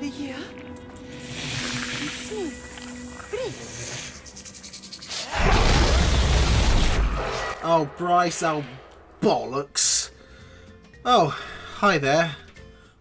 Ja. So. Bryce. Oh, Bryce, oh, bollocks. Oh, hi there.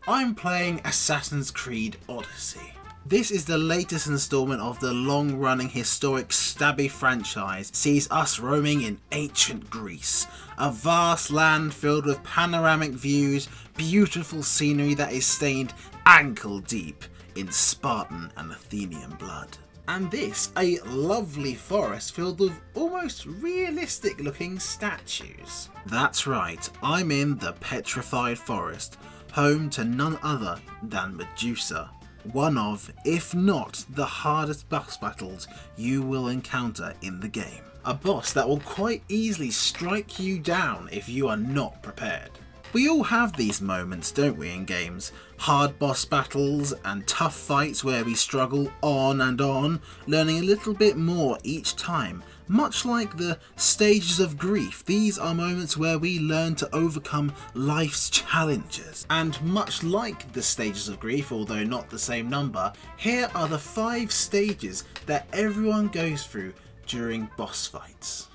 I'm playing Assassin's Creed Odyssey. This is the latest installment of the long-running historic stabby franchise sees us roaming in ancient Greece, a vast land filled with panoramic views, beautiful scenery that is stained ankle deep in Spartan and Athenian blood. And this, a lovely forest filled with almost realistic looking statues. That's right, I'm in the Petrified Forest, home to none other than Medusa. One of, if not the hardest boss battles you will encounter in the game. A boss that will quite easily strike you down if you are not prepared. We all have these moments, don't we, in games? Hard boss battles and tough fights where we struggle on and on, learning a little bit more each time. Much like the stages of grief, these are moments where we learn to overcome life's challenges. And much like the stages of grief, although not the same number, here are the 5 stages that everyone goes through during boss fights.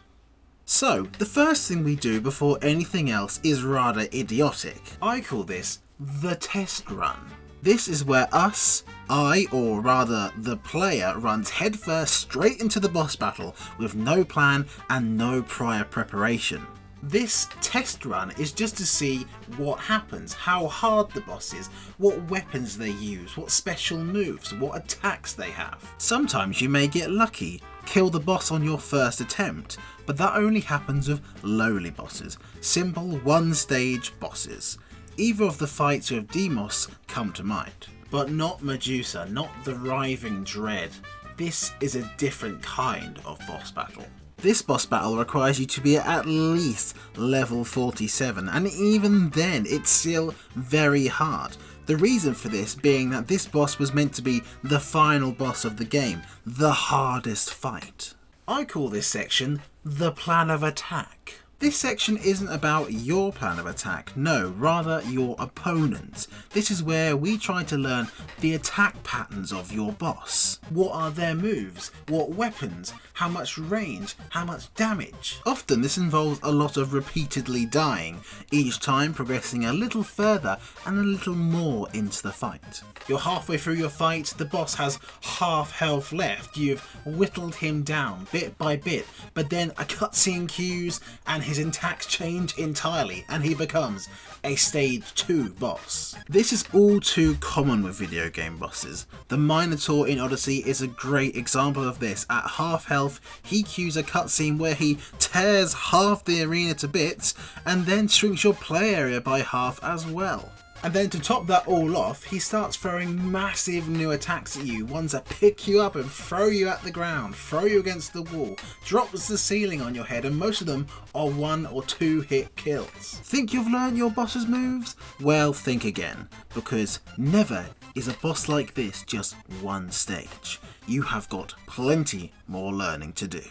So, the first thing we do before anything else is rather idiotic. I call this the test run. This is where I, or rather the player, runs headfirst straight into the boss battle with no plan and no prior preparation. This test run is just to see what happens, how hard the boss is, what weapons they use, what special moves, what attacks they have. Sometimes you may get lucky, kill the boss on your first attempt, but that only happens with lowly bosses, simple one-stage bosses. Either of the fights with Demos come to mind. But not Medusa, not the writhing dread. This is a different kind of boss battle. This boss battle requires you to be at least level 47, and even then it's still very hard. The reason for this being that this boss was meant to be the final boss of the game, the hardest fight. I call this section the plan of attack. This section isn't about your plan of attack, no, rather your opponent's. This is where we try to learn the attack patterns of your boss. What are their moves? What weapons? How much range? How much damage? Often this involves a lot of repeatedly dying, each time progressing a little further and a little more into the fight. You're halfway through your fight, the boss has half health left, you've whittled him down bit by bit, but then a cutscene cues and his attacks change entirely and he becomes a stage 2 boss. This is all too common with video game bosses. The Minotaur in Odyssey is a great example of this. At half health, he cues a cutscene where he tears half the arena to bits and then shrinks your play area by half as well. And then to top that all off, he starts throwing massive new attacks at you, ones that pick you up and throw you at the ground, throw you against the wall, drops the ceiling on your head, and most of them are 1 or 2 hit kills. Think you've learned your boss's moves? Well, think again, because never is a boss like this just one stage. You have got plenty more learning to do.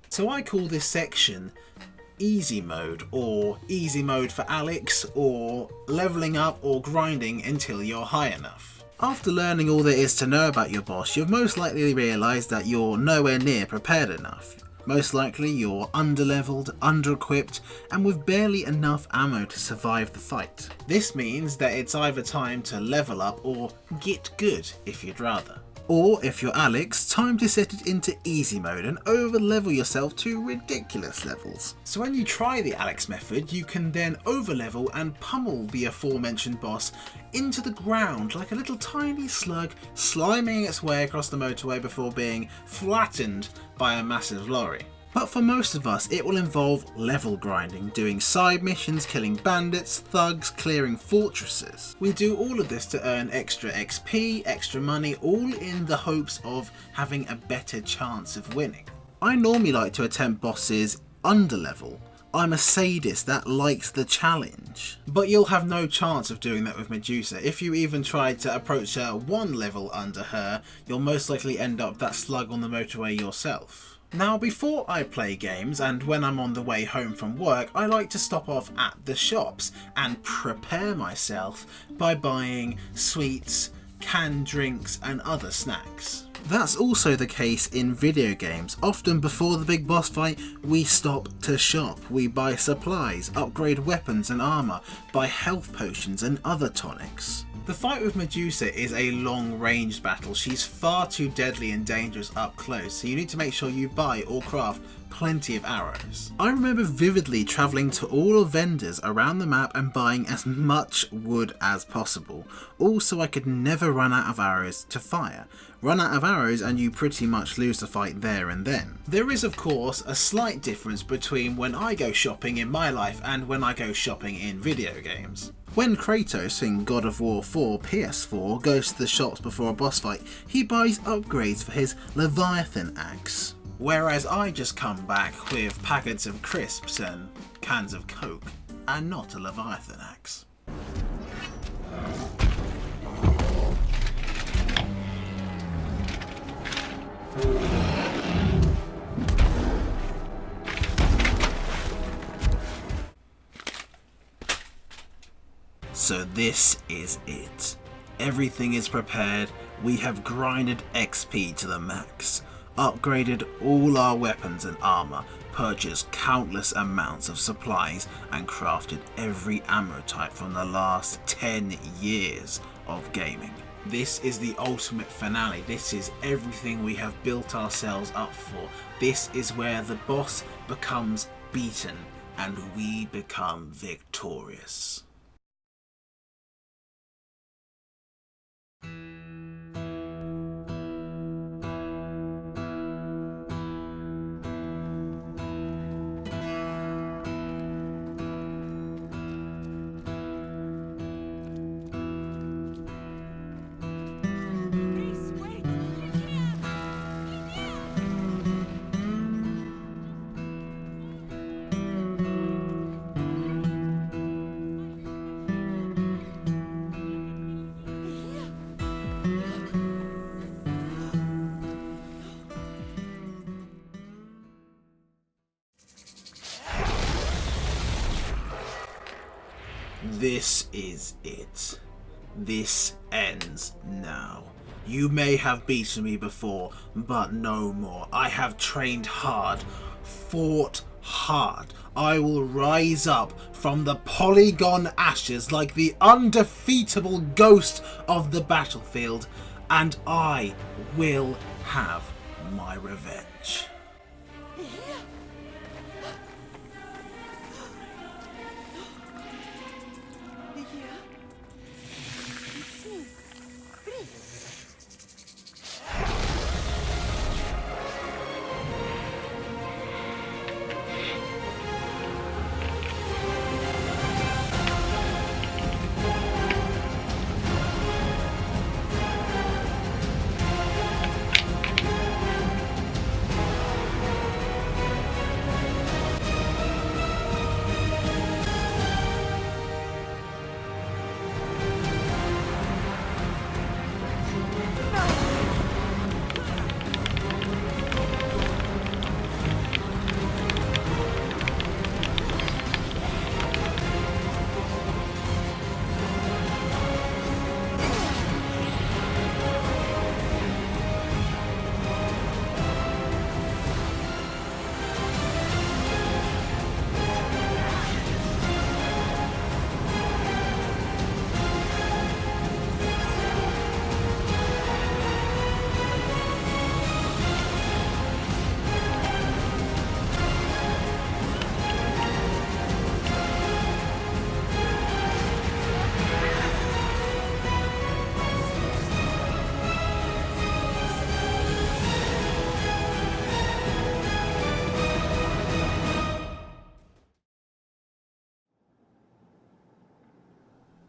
So I call this section easy mode, or easy mode for Alex, or leveling up or grinding until you're high enough. After learning all there is to know about your boss, you've most likely realised that you're nowhere near prepared enough. Most likely you're underleveled, under-equipped, and with barely enough ammo to survive the fight. This means that it's either time to level up or get good if you'd rather. Or, if you're Alex, time to set it into easy mode and over-level yourself to ridiculous levels. So when you try the Alex method, you can then over-level and pummel the aforementioned boss into the ground like a little tiny slug sliming its way across the motorway before being flattened by a massive lorry. But for most of us, it will involve level grinding, doing side missions, killing bandits, thugs, clearing fortresses. We do all of this to earn extra XP, extra money, all in the hopes of having a better chance of winning. I normally like to attempt bosses under level. I'm a sadist that likes the challenge. But you'll have no chance of doing that with Medusa. If you even try to approach her 1 level under her, you'll most likely end up that slug on the motorway yourself. Now, before I play games and when I'm on the way home from work, I like to stop off at the shops and prepare myself by buying sweets, canned drinks and other snacks. That's also the case in video games. Often before the big boss fight, we stop to shop. We buy supplies, upgrade weapons and armour, buy health potions and other tonics. The fight with Medusa is a long-range battle. She's far too deadly and dangerous up close, so you need to make sure you buy or craft plenty of arrows. I remember vividly travelling to all of vendors around the map and buying as much wood as possible. Also, I could never run out of arrows to fire. Run out of arrows and you pretty much lose the fight there and then. There is of course a slight difference between when I go shopping in my life and when I go shopping in video games. When Kratos in God of War 4 PS4 goes to the shops before a boss fight, he buys upgrades for his Leviathan axe. Whereas I just come back with packets of crisps and cans of Coke, and not a Leviathan axe. So this is it. Everything is prepared. We have grinded XP to the max, upgraded all our weapons and armour, purchased countless amounts of supplies and crafted every ammo type from the last 10 years of gaming. This is the ultimate finale. This is everything we have built ourselves up for. This is where the boss becomes beaten and we become victorious. This is it. This ends now. You may have beaten me before, but no more. I have trained hard, fought hard. I will rise up from the polygon ashes like the undefeatable ghost of the battlefield, and I will have my revenge.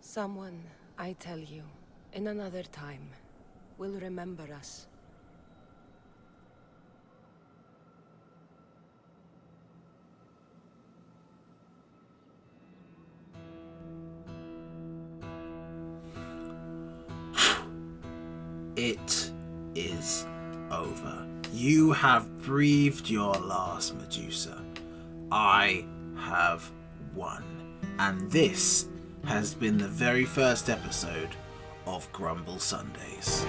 Someone, I tell you, in another time, will remember us. It is over. You have breathed your last, Medusa. I have won. And this has been the very first episode of Grumble Sundays.